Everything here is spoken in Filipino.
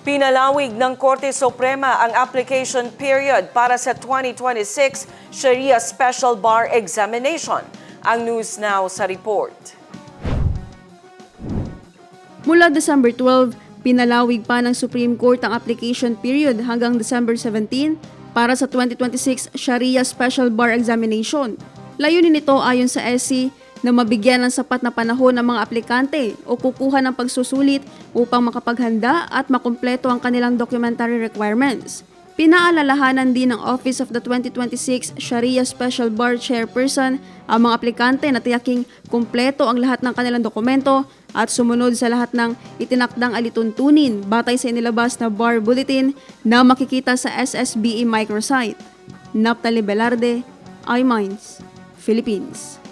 Pinalawig ng Korte Suprema ang application period para sa 2026 Sharia Special Bar Examination. Ang News Now sa report. Mula December 12, pinalawig pa ng Supreme Court ang application period hanggang December 17 para sa 2026 Sharia Special Bar Examination. Layunin nito ayon sa SC na mabigyan ng sapat na panahon ng mga aplikante o kukuha ng pagsusulit upang makapaghanda at makumpleto ang kanilang documentary requirements. Pinaalalahanan din ng Office of the 2026 Sharia Special Bar Chairperson ang mga aplikante na tiyaking kumpleto ang lahat ng kanilang dokumento at sumunod sa lahat ng itinakdang alituntunin batay sa inilabas na Bar Bulletin na makikita sa SSBE microsite. Naphtali Velarde, iMinds, Philippines.